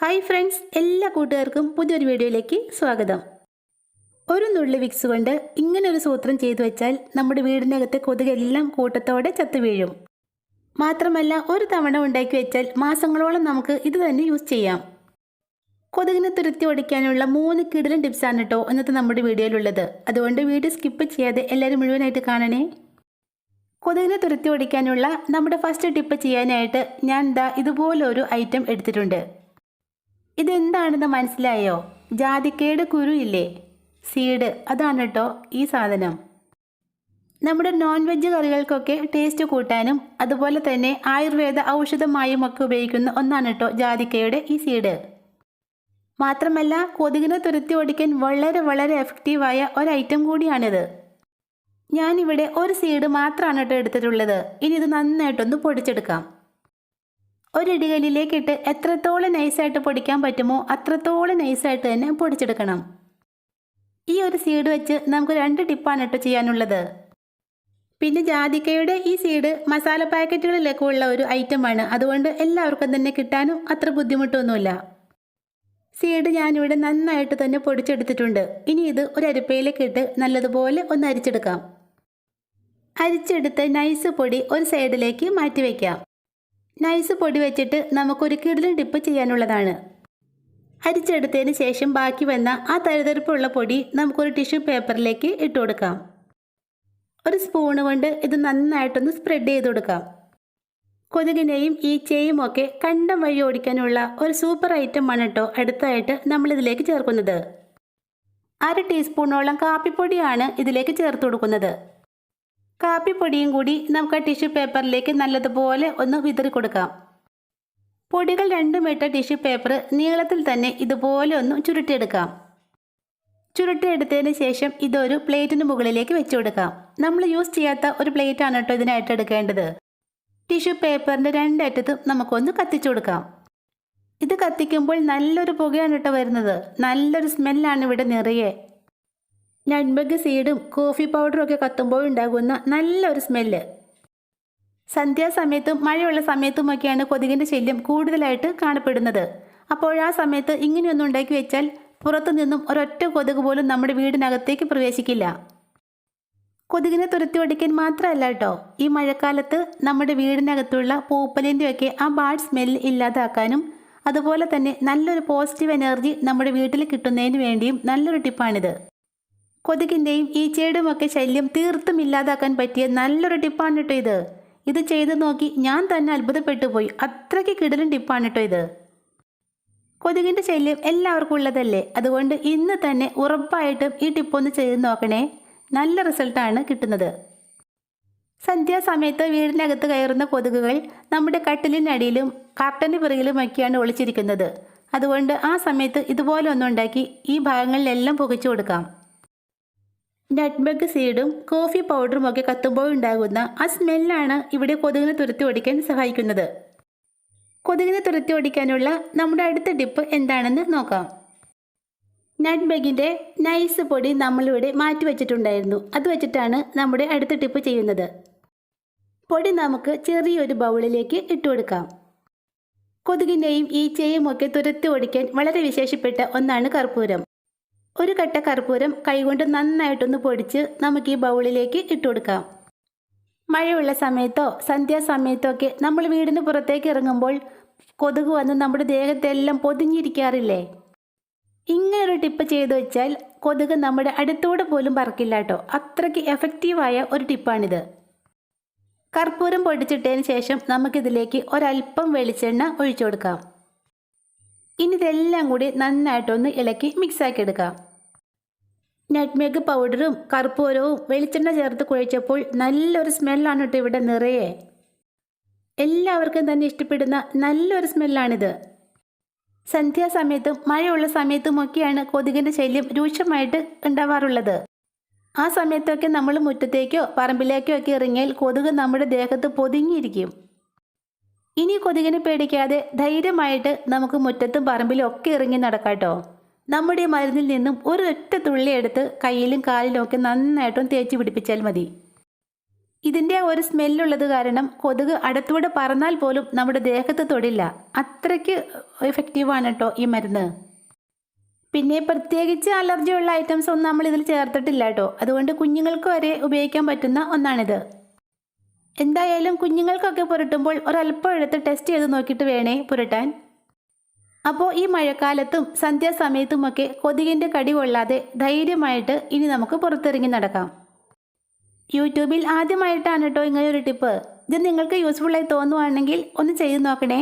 Hi friends, എല്ലാ കൂട്ടുകാർക്കും പുതിയൊരു വീഡിയോയിലേക്ക് സ്വാഗതം. ഒരു നുള്ളി വിക്സ് കൊണ്ട് ഇങ്ങനൊരു സൂത്രം ചെയ്തു വെച്ചാൽ നമ്മുടെ വീടിനകത്തെ കൊതുകെല്ലാം കൂട്ടത്തോടെ ചത്തു വീഴും. മാത്രമല്ല, ഒരു തവണ ഉണ്ടാക്കി വെച്ചാൽ മാസങ്ങളോളം നമുക്ക് ഇത് തന്നെ യൂസ് ചെയ്യാം. കൊതുകിനെ തുരത്തി ഓടിക്കാനുള്ള 3 കിടിലൻ ടിപ്സാണ് കേട്ടോ ഇന്നത്തെ നമ്മുടെ വീഡിയോയിലുള്ളത്. അതുകൊണ്ട് വീഡിയോ സ്കിപ്പ് ചെയ്യാതെ എല്ലാവരും മുഴുവനായിട്ട് കാണണേ. കൊതുകിനെ തുരത്തി ഓടിക്കാനുള്ള നമ്മുടെ ഫസ്റ്റ് ടിപ്പ് ചെയ്യാനായിട്ട് ഞാൻ ഇതുപോലൊരു ഐറ്റം എടുത്തിട്ടുണ്ട്. ഇതെന്താണെന്ന് മനസ്സിലായോ? ജാതിക്കയുടെ കുരു ഇല്ലേ, സീഡ്, അതാണ് കേട്ടോ ഈ സാധനം. നമ്മുടെ നോൺ വെജ് കറികൾക്കൊക്കെ ടേസ്റ്റ് കൂട്ടാനും അതുപോലെ തന്നെ ആയുർവേദ ഔഷധമായും ഒക്കെ ഉപയോഗിക്കുന്ന ഒന്നാണ് കേട്ടോ ജാതിക്കയുടെ ഈ സീഡ്. മാത്രമല്ല, കൊതുകിനെ തുരത്തി ഓടിക്കാൻ വളരെ വളരെ എഫക്റ്റീവായ ഒരു ഐറ്റം കൂടിയാണിത്. ഞാനിവിടെ ഒരു സീഡ് മാത്രമാണ് കേട്ടോ എടുത്തിട്ടുള്ളത്. ഇനി ഇത് നന്നായിട്ടൊന്ന് പൊടിച്ചെടുക്കാം. ഒരിടികല്ലിലേക്കിട്ട് എത്രത്തോളം നൈസായിട്ട് പൊടിക്കാൻ പറ്റുമോ അത്രത്തോളം നൈസായിട്ട് തന്നെ പൊടിച്ചെടുക്കണം. ഈ ഒരു സീഡ് വെച്ച് നമുക്ക് 2 ടിപ്പാണ് കേട്ടോ ചെയ്യാനുള്ളത്. പിന്നെ ജാതിക്കയുടെ ഈ സീഡ് മസാല പാക്കറ്റുകളിലൊക്കെ ഉള്ള ഒരു ഐറ്റമാണ്. അതുകൊണ്ട് എല്ലാവർക്കും തന്നെ കിട്ടാനും അത്ര ബുദ്ധിമുട്ടൊന്നുമില്ല. സീഡ് ഞാനിവിടെ നന്നായിട്ട് തന്നെ പൊടിച്ചെടുത്തിട്ടുണ്ട്. ഇനി ഇത് ഒരു അരിപ്പയിലേക്ക് ഇട്ട് നല്ലതുപോലെ ഒന്ന് അരിച്ചെടുക്കാം. അരിച്ചെടുത്ത് നൈസ് പൊടി ഒരു സൈഡിലേക്ക് മാറ്റി വയ്ക്കാം. നൈസ് പൊടി വെച്ചിട്ട് നമുക്കൊരു കിടിലൻ ടിപ്പ് ചെയ്യാനുള്ളതാണ്. അരിച്ചെടുത്തതിന് ശേഷം ബാക്കി വന്ന ആ തരിതരിപ്പുള്ള പൊടി നമുക്കൊരു ടിഷ്യൂ പേപ്പറിലേക്ക് ഇട്ട് കൊടുക്കാം. ഒരു സ്പൂണ് കൊണ്ട് ഇത് നന്നായിട്ടൊന്ന് സ്പ്രെഡ് ചെയ്ത് കൊടുക്കാം. കൊതുകിനെയും ഈച്ചയും ഒക്കെ കണ്ടം വഴി ഓടിക്കാനുള്ള ഒരു സൂപ്പർ ഐറ്റമാണ് കേട്ടോ അടുത്തായിട്ട് നമ്മളിതിലേക്ക് ചേർക്കുന്നത്. 1/2 ടീസ്പൂണോളം കാപ്പിപ്പൊടിയാണ് ഇതിലേക്ക് ചേർത്ത് കൊടുക്കുന്നത്. കാപ്പിപ്പൊടിയും കൂടി നമുക്ക് ആ ടിഷ്യൂ പേപ്പറിലേക്ക് നല്ലതുപോലെ ഒന്ന് വിതറി കൊടുക്കാം. പൊടികൾ രണ്ടും ഇട്ട ടിഷ്യൂ പേപ്പർ നീളത്തിൽ തന്നെ ഇതുപോലെ ഒന്ന് ചുരുട്ടിയെടുക്കാം. ചുരുട്ടിയെടുത്തതിന് ശേഷം ഇതൊരു പ്ലേറ്റിന് മുകളിലേക്ക് വെച്ചു കൊടുക്കാം. നമ്മൾ യൂസ് ചെയ്യാത്ത ഒരു പ്ലേറ്റാണ് കേട്ടോ ഇതിനായിട്ട് എടുക്കേണ്ടത്. ടിഷ്യൂ പേപ്പറിൻ്റെ 2 അറ്റത്തും നമുക്കൊന്ന് കത്തിച്ചു കൊടുക്കാം. ഇത് കത്തിക്കുമ്പോൾ നല്ലൊരു പുകയാണ് കേട്ടോ വരുന്നത്. നല്ലൊരു സ്മെല്ലാണ് ഇവിടെ നിറയെ. നട്ട്മെഗ് സീഡും കോഫി പൗഡറും ഒക്കെ കത്തുമ്പോൾ ഉണ്ടാകുന്ന നല്ലൊരു സ്മെല്ല്. സന്ധ്യാസമയത്തും മഴയുള്ള സമയത്തുമൊക്കെയാണ് കൊതുകിൻ്റെ ശല്യം കൂടുതലായിട്ട് കാണപ്പെടുന്നത്. അപ്പോൾ ആ സമയത്ത് ഇങ്ങനെയൊന്നും ഉണ്ടാക്കി വെച്ചാൽ പുറത്തു നിന്നും ഒരൊറ്റ കൊതുക് പോലും നമ്മുടെ വീടിനകത്തേക്ക് പ്രവേശിക്കില്ല. കൊതുകിനെ തുരത്തി ഓടിക്കാൻ മാത്രമല്ല കേട്ടോ, ഈ മഴക്കാലത്ത് നമ്മുടെ വീടിനകത്തുള്ള പൂപ്പലിൻ്റെയൊക്കെ ആ ബാഡ് സ്മെല്ല് ഇല്ലാതാക്കാനും അതുപോലെ തന്നെ നല്ലൊരു പോസിറ്റീവ് എനർജി നമ്മുടെ വീട്ടിൽ കിട്ടുന്നതിന് വേണ്ടിയും നല്ലൊരു ടിപ്പാണിത്. കൊതുകിൻ്റെയും ഈച്ചയുടെയും ഒക്കെ ശല്യം തീർത്തും ഇല്ലാതാക്കാൻ പറ്റിയ നല്ലൊരു ടിപ്പാണ് കേട്ടോ ഇത്. ഇത് ചെയ്ത് നോക്കി ഞാൻ തന്നെ അത്ഭുതപ്പെട്ടു പോയി. അത്രയ്ക്ക് കിടിലൻ ടിപ്പാണ് കേട്ടോ ഇത്. കൊതുകിൻ്റെ ശല്യം എല്ലാവർക്കും ഉള്ളതല്ലേ. അതുകൊണ്ട് ഇന്ന് തന്നെ ഉറപ്പായിട്ടും ഈ ടിപ്പൊന്ന് ചെയ്ത് നോക്കണേ. നല്ല റിസൾട്ടാണ് കിട്ടുന്നത്. സന്ധ്യാസമയത്ത് വീടിനകത്ത് കയറുന്ന കൊതുകുകൾ നമ്മുടെ കട്ടിലിനടിയിലും കർട്ടന് പിറകിലുമൊക്കെയാണ് ഒളിച്ചിരിക്കുന്നത്. അതുകൊണ്ട് ആ സമയത്ത് ഇതുപോലെ ഒന്നുണ്ടാക്കി ഈ ഭാഗങ്ങളിലെല്ലാം പുകച്ചു കൊടുക്കാം. നട്ട്മെഗ് സീഡും കോഫി പൗഡറും ഒക്കെ കത്തുമ്പോൾ ഉണ്ടാകുന്ന ആ സ്മെല്ലാണ് ഇവിടെ കൊതുകിനെ തുരത്തി ഓടിക്കാൻ സഹായിക്കുന്നത്. കൊതുകിനെ തുരത്തി ഓടിക്കാനുള്ള നമ്മുടെ അടുത്ത ടിപ്പ് എന്താണെന്ന് നോക്കാം. നട്ട്മെഗിൻ്റെ നൈസ് പൊടി നമ്മളിവിടെ മാറ്റി വെച്ചിട്ടുണ്ടായിരുന്നു. അത് വെച്ചിട്ടാണ് നമ്മുടെ അടുത്ത ടിപ്പ് ചെയ്യുന്നത്. പൊടി നമുക്ക് ചെറിയൊരു ബൗളിലേക്ക് ഇട്ട് കൊടുക്കാം. കൊതുകിനെയും ഈച്ചയും ഒക്കെ തുരത്തി ഓടിക്കാൻ വളരെ വിശേഷപ്പെട്ട ഒന്നാണ് കർപ്പൂരം. ഒരു കട്ട കർപ്പൂരം കൈകൊണ്ട് നന്നായിട്ടൊന്ന് പൊടിച്ച് നമുക്ക് ഈ ബൗളിലേക്ക് ഇട്ട് കൊടുക്കാം. മഴയുള്ള സമയത്തോ സന്ധ്യാസമയത്തോ ഒക്കെ നമ്മൾ വീടിന് പുറത്തേക്ക് ഇറങ്ങുമ്പോൾ കൊതുക് വന്ന് നമ്മുടെ ദേഹത്തെല്ലാം പൊതിഞ്ഞിരിക്കാറില്ലേ. ഇങ്ങനൊരു ടിപ്പ് ചെയ്തു വെച്ചാൽ കൊതുക് നമ്മുടെ അടുത്തൂടെ പോലും പറക്കില്ല കേട്ടോ. അത്രയ്ക്ക് എഫക്റ്റീവായ ഒരു ടിപ്പാണിത്. കർപ്പൂരം പൊടിച്ചിട്ടതിന് ശേഷം നമുക്കിതിലേക്ക് ഒരല്പം വെളിച്ചെണ്ണ ഒഴിച്ചു കൊടുക്കാം. ഇനി ഇതെല്ലാം കൂടി നന്നായിട്ടൊന്ന് ഇളക്കി മിക്സാക്കി എടുക്കാം. നട്ട്മെഗ് പൗഡറും കർപ്പൂരവും വെളിച്ചെണ്ണ ചേർത്ത് കുഴച്ചപ്പോൾ നല്ലൊരു സ്മെല്ലാണ് കേട്ടോ ഇവിടെ നിറയെ. എല്ലാവർക്കും തന്നെ ഇഷ്ടപ്പെടുന്ന നല്ലൊരു സ്മെല്ലാണിത്. സന്ധ്യാസമയത്തും മഴയുള്ള സമയത്തുമൊക്കെയാണ് കൊതുകിൻ്റെ ശല്യം രൂക്ഷമായിട്ട് ഉണ്ടാവാറുള്ളത്. ആ സമയത്തൊക്കെ നമ്മൾ മുറ്റത്തേക്കോ പറമ്പിലേക്കോ ഒക്കെ ഇറങ്ങിയാൽ കൊതുക് നമ്മുടെ ദേഹത്ത് പൊതിഞ്ഞിരിക്കും. ഇനി കൊതുകിനെ പേടിക്കാതെ ധൈര്യമായിട്ട് നമുക്ക് മുറ്റത്തും പറമ്പിലും ഒക്കെ ഇറങ്ങി നടക്കാട്ടോ. നമ്മുടെ മരുന്നിൽ നിന്നും ഒരൊറ്റ തുള്ളി എടുത്ത് കയ്യിലും കാലിലും ഒക്കെ നന്നായിട്ടും തേച്ച് പിടിപ്പിച്ചാൽ മതി. ഇതിൻ്റെ ഒരു സ്മെല്ലുള്ളത് കാരണം കൊതുക് അടുത്തൂടെ പറന്നാൽ പോലും നമ്മുടെ ദേഹത്ത് തൊടില്ല. അത്രയ്ക്ക് എഫക്റ്റീവാണ് കേട്ടോ ഈ മരുന്ന്. പിന്നെ പ്രത്യേകിച്ച് അലർജിയുള്ള ഐറ്റംസ് ഒന്നും നമ്മൾ ഇതിൽ ചേർത്തിട്ടില്ല കേട്ടോ. അതുകൊണ്ട് കുഞ്ഞുങ്ങൾക്ക് വരെ ഉപയോഗിക്കാൻ പറ്റുന്ന ഒന്നാണിത്. എന്തായാലും കുഞ്ഞുങ്ങൾക്കൊക്കെ പുരട്ടുമ്പോൾ ഒരല്പം എടുത്ത് ടെസ്റ്റ് ചെയ്ത് നോക്കിയിട്ട് വേണേ പുരട്ടാൻ. അപ്പോൾ ഈ മഴക്കാലത്തും സന്ധ്യാസമയത്തുമൊക്കെ കൊതുകിൻ്റെ കടി കൊള്ളാതെ ധൈര്യമായിട്ട് ഇനി നമുക്ക് പുറത്തിറങ്ങി നടക്കാം. യൂട്യൂബിൽ ആദ്യമായിട്ടാണ് കേട്ടോ ഇങ്ങനെയൊരു ടിപ്പ്. ഇത് നിങ്ങൾക്ക് യൂസ്ഫുള്ളായി തോന്നുവാണെങ്കിൽ ഒന്ന് ചെയ്ത് നോക്കണേ.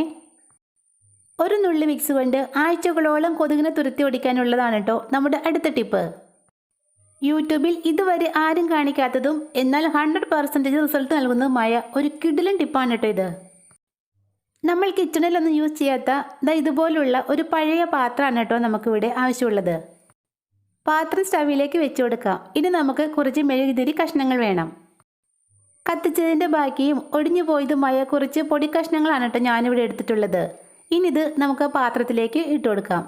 ഒരു നുള്ളി വിക്സ് കൊണ്ട് ആഴ്ചകളോളം കൊതുകിനെ തുരത്തി ഓടിക്കാനുള്ളതാണ് കേട്ടോ നമ്മുടെ അടുത്ത ടിപ്പ്. യൂട്യൂബിൽ ഇതുവരെ ആരും കാണിക്കാത്തതും എന്നാൽ 100% റിസൾട്ട് നൽകുന്നതുമായ ഒരു കിടിലൻ ടിപ്പാണ് കേട്ടോ ഇത്. നമ്മൾ കിച്ചണിലൊന്നും യൂസ് ചെയ്യാത്ത ഇതുപോലുള്ള ഒരു പഴയ പാത്രമാണ് കേട്ടോ നമുക്കിവിടെ ആവശ്യമുള്ളത്. പാത്രം സ്റ്റവിലേക്ക് വെച്ച് കൊടുക്കാം. ഇനി നമുക്ക് കുറച്ച് മെഴുകുതിരി കഷ്ണങ്ങൾ വേണം. കത്തിച്ചതിൻ്റെ ബാക്കിയും ഒടിഞ്ഞു പോയതുമായ കുറച്ച് പൊടി കഷ്ണങ്ങളാണ് കേട്ടോ ഞാനിവിടെ എടുത്തിട്ടുള്ളത്. ഇനി ഇത് നമുക്ക് പാത്രത്തിലേക്ക് ഇട്ട് കൊടുക്കാം.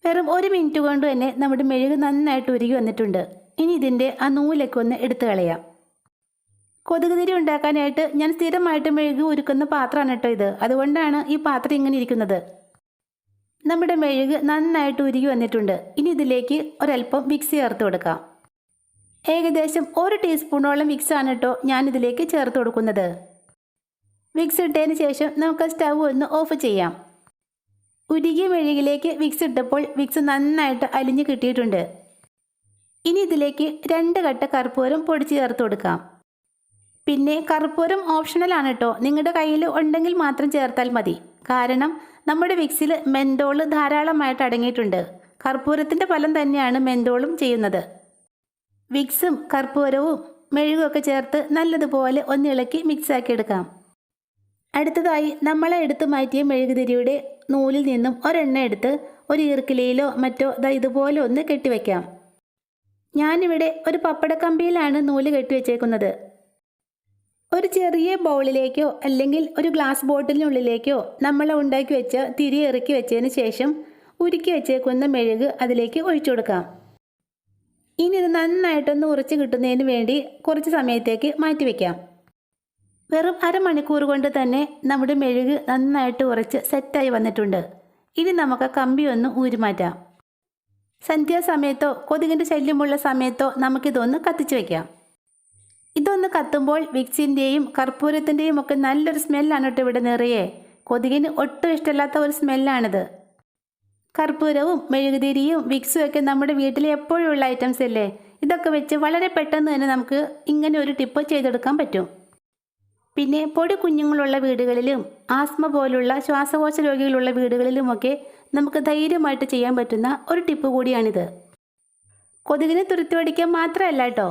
വെറും 1 മിനിറ്റ് കൊണ്ട് തന്നെ നമ്മുടെ മെഴുക് നന്നായിട്ട് ഉരുകി വന്നിട്ടുണ്ട്. ഇനി ഇതിൻ്റെ ആ നൂലൊക്കെ ഒന്ന് എടുത്തു കളയാം. കൊതുക് തിരി ഉണ്ടാക്കാനായിട്ട് ഞാൻ സ്ഥിരമായിട്ട് മെഴുക് ഉരുക്കുന്ന പാത്രമാണ് കേട്ടോ ഇത്. അതുകൊണ്ടാണ് ഈ പാത്രം ഇങ്ങനെ ഇരിക്കുന്നത്. നമ്മുടെ മെഴുക് നന്നായിട്ട് ഉരുകി വന്നിട്ടുണ്ട്. ഇനി ഇതിലേക്ക് ഒരല്പം വിക്സ് ചേർത്ത് കൊടുക്കാം. ഏകദേശം 1 ടീസ്പൂണോളം വിക്സാണ് കേട്ടോ ഞാനിതിലേക്ക് ചേർത്ത് കൊടുക്കുന്നത്. വിക്സ് ഇട്ടതിന് ശേഷം നമുക്ക് സ്റ്റൗ ഒന്ന് ഓഫ് ചെയ്യാം. ഉരുകിയ മെഴുകിലേക്ക് വിക്സ് ഇട്ടപ്പോൾ വിക്സ് നന്നായിട്ട് അലിഞ്ഞ് കിട്ടിയിട്ടുണ്ട്. ഇനി ഇതിലേക്ക് 2 കട്ട കർപ്പൂരം പൊടിച്ച് ചേർത്ത് കൊടുക്കാം. പിന്നെ കർപ്പൂരം ഓപ്ഷണലാണ് കേട്ടോ. നിങ്ങളുടെ കയ്യിൽ ഉണ്ടെങ്കിൽ മാത്രം ചേർത്താൽ മതി. കാരണം നമ്മുടെ വിക്സിൽ മെന്തോൾ ധാരാളമായിട്ട് അടങ്ങിയിട്ടുണ്ട്. കർപ്പൂരത്തിൻ്റെ ഫലം തന്നെയാണ് മെന്തോളും ചെയ്യുന്നത്. വിക്സും കർപ്പൂരവും മെഴുകുമൊക്കെ ചേർത്ത് നല്ലതുപോലെ ഒന്നിളക്കി മിക്സാക്കി എടുക്കാം. അടുത്തതായി നമ്മളെ എടുത്ത് മാറ്റിയ മെഴുകുതിരിയുടെ നൂലിൽ നിന്നും ഒരെണ്ണ എടുത്ത് ഒരു ഈർക്കിലയിലോ മറ്റോ ഇതുപോലെ ഒന്ന് കെട്ടിവെക്കാം. ഞാനിവിടെ ഒരു പപ്പടക്കമ്പിയിലാണ് നൂല് കെട്ടിവെച്ചേക്കുന്നത്. ഒരു ചെറിയ ബൗളിലേക്കോ അല്ലെങ്കിൽ ഒരു ഗ്ലാസ് ബോട്ടിലിനുള്ളിലേക്കോ നമ്മൾ ഉണ്ടാക്കി വെച്ച തിരി ഇറക്കി വെച്ചതിന് ശേഷം ഉരുക്കി വെച്ചേക്കുന്ന മെഴുക് അതിലേക്ക് ഒഴിച്ചു കൊടുക്കാം. ഇനി ഇത് നന്നായിട്ടൊന്ന് ഉറച്ച് കിട്ടുന്നതിന് വേണ്ടി കുറച്ച് സമയത്തേക്ക് മാറ്റിവെക്കാം. വെറും അരമണിക്കൂർ കൊണ്ട് തന്നെ നമ്മുടെ മെഴുക് നന്നായിട്ട് ഉറച്ച് സെറ്റായി വന്നിട്ടുണ്ട്. ഇനി നമുക്ക് കമ്പി ഒന്ന് ഊരിമാറ്റാം. സന്ധ്യാസമയത്തോ കൊതുകിൻ്റെ ശല്യമുള്ള സമയത്തോ നമുക്കിതൊന്ന് കത്തിച്ച് വയ്ക്കാം. ഇതൊന്ന് കത്തുമ്പോൾ വിക്സിൻ്റെയും കർപ്പൂരത്തിൻ്റെയും ഒക്കെ നല്ലൊരു സ്മെല്ലാണ് കേട്ടോ ഇവിടെ നിറയെ. കൊതുകിന് ഒട്ടും ഇഷ്ടമില്ലാത്ത ഒരു സ്മെല്ലാണിത്. കർപ്പൂരവും മെഴുകുതിരിയും വിക്സും ഒക്കെ നമ്മുടെ വീട്ടിൽ എപ്പോഴും ഉള്ള ഐറ്റംസ് അല്ലേ. ഇതൊക്കെ വെച്ച് വളരെ പെട്ടെന്ന് തന്നെ നമുക്ക് ഇങ്ങനെ ഒരു ടിപ്പ് ചെയ്തെടുക്കാൻ പറ്റും. പിന്നെ പൊടി കുഞ്ഞുങ്ങളുള്ള വീടുകളിലും ആസ്മ പോലുള്ള ശ്വാസകോശ രോഗികളുള്ള വീടുകളിലുമൊക്കെ നമുക്ക് ധൈര്യമായിട്ട് ചെയ്യാൻ പറ്റുന്ന ഒരു ടിപ്പ് കൂടിയാണിത്. കൊതുകിനെ തുരത്തിവടിക്കാൻ മാത്രമല്ല കേട്ടോ.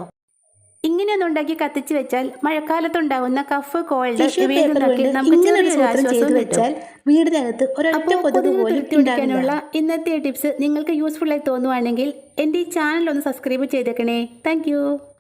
ഇങ്ങനെയൊന്നും ഉണ്ടാക്കി കത്തിച്ച് വെച്ചാൽ മഴക്കാലത്തുണ്ടാകുന്ന കഫ്, കോൾഡ് ഇവയിൽ നിന്നൊക്കെ നമുക്ക് ആശ്വാസം കിട്ടും. വീടിനകത്ത് ഒരൊറ്റ കൊതുക് പോലും തുരത്തിവടിക്കാനുള്ള ഇന്നത്തെ ടിപ്സ് നിങ്ങൾക്ക് യൂസ്ഫുള്ളായി തോന്നുവാണെങ്കിൽ എൻ്റെ ഈ ചാനൽ ഒന്ന് സബ്സ്ക്രൈബ് ചെയ്തേക്കണേ. താങ്ക്